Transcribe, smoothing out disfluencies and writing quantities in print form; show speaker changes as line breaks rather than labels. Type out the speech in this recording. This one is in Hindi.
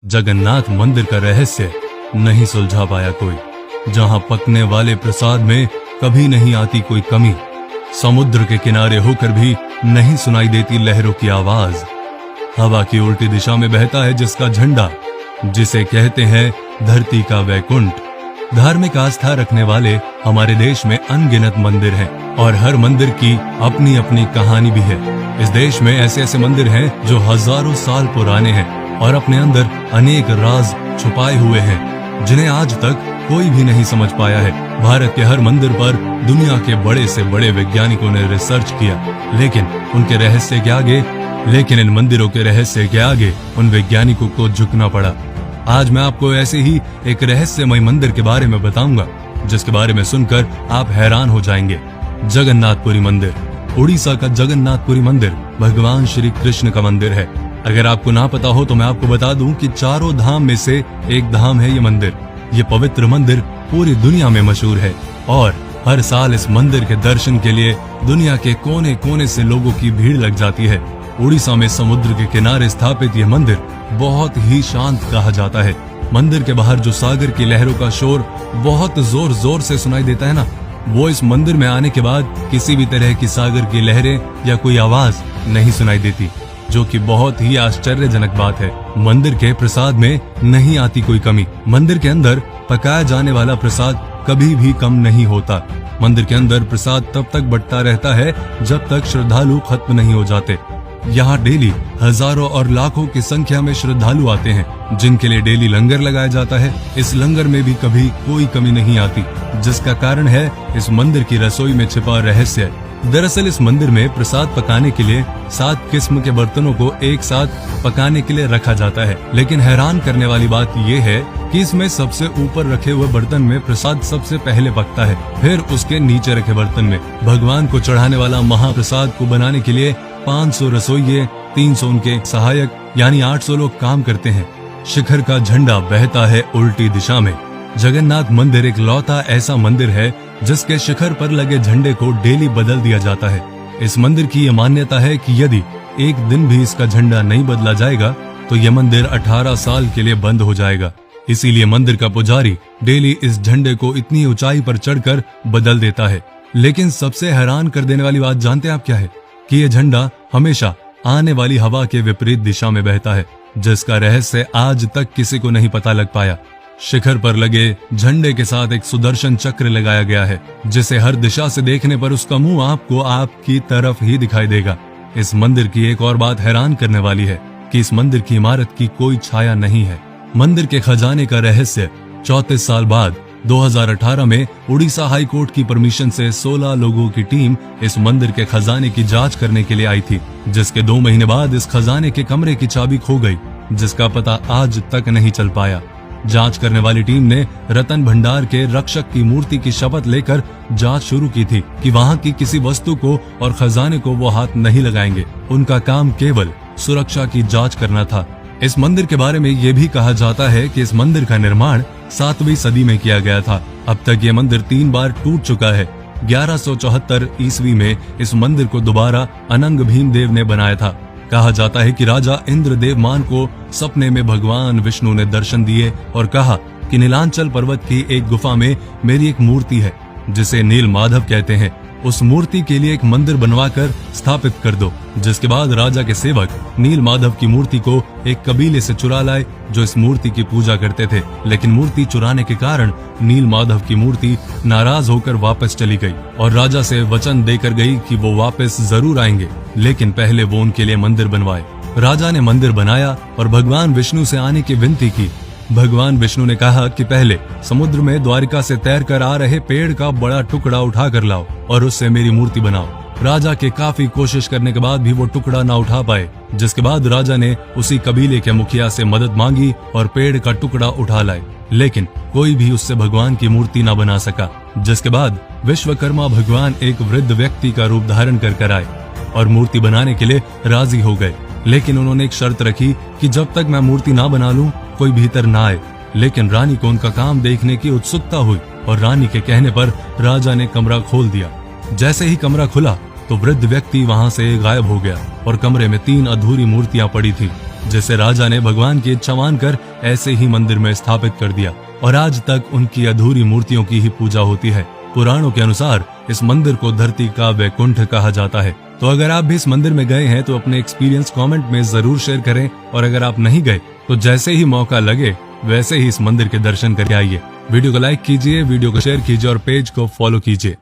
जगन्नाथ मंदिर का रहस्य नहीं सुलझा पाया कोई। जहां पकने वाले प्रसाद में कभी नहीं आती कोई कमी, समुद्र के किनारे होकर भी नहीं सुनाई देती लहरों की आवाज, हवा की उल्टी दिशा में बहता है जिसका झंडा, जिसे कहते हैं धरती का वैकुंठ। धार्मिक आस्था रखने वाले हमारे देश में अनगिनत मंदिर हैं और हर मंदिर की अपनी अपनी कहानी भी है। इस देश में ऐसे ऐसे मंदिर हैं जो हजारों साल पुराने हैं और अपने अंदर अनेक राज छुपाए हुए हैं जिन्हें आज तक कोई भी नहीं समझ पाया है। भारत के हर मंदिर पर दुनिया के बड़े से बड़े वैज्ञानिकों ने रिसर्च किया, लेकिन इन मंदिरों के रहस्य के आगे उन वैज्ञानिकों को झुकना पड़ा। आज मैं आपको ऐसे ही एक रहस्यमय मंदिर के बारे में बताऊंगा जिसके बारे में सुनकर आप हैरान हो जाएंगे। जगन्नाथपुरी मंदिर। उड़ीसा का जगन्नाथपुरी मंदिर भगवान श्री कृष्ण का मंदिर है। अगर आपको ना पता हो तो मैं आपको बता दूं कि चारों धाम में से एक धाम है ये मंदिर। ये पवित्र मंदिर पूरी दुनिया में मशहूर है और हर साल इस मंदिर के दर्शन के लिए दुनिया के कोने कोने से लोगों की भीड़ लग जाती है। उड़ीसा में समुद्र के किनारे स्थापित यह मंदिर बहुत ही शांत कहा जाता है। मंदिर के बाहर जो सागर की लहरों का शोर बहुत जोर जोर से सुनाई देता है ना, वो इस मंदिर में आने के बाद किसी भी तरह की सागर की लहरें या कोई आवाज नहीं सुनाई देती, जो कि बहुत ही आश्चर्यजनक बात है। मंदिर के प्रसाद में नहीं आती कोई कमी। मंदिर के अंदर पकाया जाने वाला प्रसाद कभी भी कम नहीं होता। मंदिर के अंदर प्रसाद तब तक बंटता रहता है जब तक श्रद्धालु खत्म नहीं हो जाते। यहाँ डेली हजारों और लाखों की संख्या में श्रद्धालु आते हैं जिनके लिए डेली लंगर लगाया जाता है। इस लंगर में भी कभी कोई कमी नहीं आती, जिसका कारण है इस मंदिर की रसोई में छिपा रहस्य। दरअसल इस मंदिर में प्रसाद पकाने के लिए 7 किस्म के बर्तनों को एक साथ पकाने के लिए रखा जाता है, लेकिन हैरान करने वाली बात यह है कि इसमें सबसे ऊपर रखे हुए बर्तन में प्रसाद सबसे पहले पकता है, फिर उसके नीचे रखे बर्तन में। भगवान को चढ़ाने वाला महाप्रसाद को बनाने के लिए 500 रसोइये, 300 उनके सहायक यानी 800 लोग काम करते हैं। शिखर का झंडा बहता है उल्टी दिशा में। जगन्नाथ मंदिर एक लौता ऐसा मंदिर है जिसके शिखर पर लगे झंडे को डेली बदल दिया जाता है। इस मंदिर की यह मान्यता है कि यदि एक दिन भी इसका झंडा नहीं बदला जाएगा तो यह मंदिर 18 साल के लिए बंद हो जाएगा। इसीलिए मंदिर का पुजारी डेली इस झंडे को इतनी ऊंचाई पर चढ़कर बदल देता है। लेकिन सबसे हैरान कर देने वाली बात जानते हैं आप क्या है? कि यह झंडा हमेशा आने वाली हवा के विपरीत दिशा में बहता है, जिसका रहस्य आज तक किसी को नहीं पता लग पाया। शिखर पर लगे झंडे के साथ एक सुदर्शन चक्र लगाया गया है, जिसे हर दिशा से देखने पर उसका मुंह आपको आपकी तरफ ही दिखाई देगा। इस मंदिर की एक और बात हैरान करने वाली है कि इस मंदिर की इमारत की कोई छाया नहीं है। मंदिर के खजाने का रहस्य 34 साल बाद 2018 में उड़ीसा हाई कोर्ट की परमिशन से 16 लोगों की टीम इस मंदिर के खजाने की जांच करने के लिए आई थी, जिसके 2 महीने बाद इस खजाने के कमरे की चाबी खो गई, जिसका पता आज तक नहीं चल पाया। जांच करने वाली टीम ने रतन भंडार के रक्षक की मूर्ति की शपथ लेकर जांच शुरू की थी कि वहां की किसी वस्तु को और खजाने को वो हाथ नहीं लगाएंगे। उनका काम केवल सुरक्षा की जांच करना था। इस मंदिर के बारे में ये भी कहा जाता है कि इस मंदिर का निर्माण 7वीं सदी में किया गया था। अब तक ये मंदिर 3 बार टूट चुका है। 1174 ईस्वी में इस मंदिर को दोबारा अनंग भीमदेव ने बनाया था। कहा जाता है कि राजा इंद्रदेवमान को सपने में भगवान विष्णु ने दर्शन दिए और कहा कि नीलांचल पर्वत की एक गुफा में मेरी एक मूर्ति है जिसे नील माधव कहते हैं, उस मूर्ति के लिए एक मंदिर बनवाकर स्थापित कर दो। जिसके बाद राजा के सेवक नील माधव की मूर्ति को एक कबीले से चुरा लाए जो इस मूर्ति की पूजा करते थे, लेकिन मूर्ति चुराने के कारण नील माधव की मूर्ति नाराज होकर वापस चली गई और राजा से वचन देकर गई कि वो वापस जरूर आएंगे, लेकिन पहले वो उनके लिए मंदिर बनवाए। राजा ने मंदिर बनाया और भगवान विष्णु से आने की विनती की। भगवान विष्णु ने कहा कि पहले समुद्र में द्वारिका से तैरकर आ रहे पेड़ का बड़ा टुकड़ा उठा कर लाओ और उससे मेरी मूर्ति बनाओ। राजा के काफी कोशिश करने के बाद भी वो टुकड़ा ना उठा पाए, जिसके बाद राजा ने उसी कबीले के मुखिया से मदद मांगी और पेड़ का टुकड़ा उठा लाए, लेकिन कोई भी उससे भगवान की मूर्ति ना बना सका। जिसके बाद विश्वकर्मा भगवान एक वृद्ध व्यक्ति का रूप धारण कर आए और मूर्ति बनाने के लिए राजी हो गए, लेकिन उन्होंने एक शर्त रखी कि जब तक मैं मूर्ति ना बना लूं कोई भीतर ना आए। लेकिन रानी को उनका काम देखने की उत्सुकता हुई और रानी के कहने पर राजा ने कमरा खोल दिया। जैसे ही कमरा खुला तो वृद्ध व्यक्ति वहां से गायब हो गया और कमरे में 3 अधूरी मूर्तियां पड़ी थी। जिसे राजा ने भगवान की इच्छा मानकर ऐसे ही मंदिर में स्थापित कर दिया और आज तक उनकी अधूरी मूर्तियों की ही पूजा होती है। पुराणों के अनुसार इस मंदिर को धरती का वैकुंठ कहा जाता है। तो अगर आप भी इस मंदिर में गए हैं तो अपने एक्सपीरियंस कमेंट में जरूर शेयर करें, और अगर आप नहीं गए तो जैसे ही मौका लगे वैसे ही इस मंदिर के दर्शन करके आइए। वीडियो को लाइक कीजिए, वीडियो को शेयर कीजिए और पेज को फॉलो कीजिए।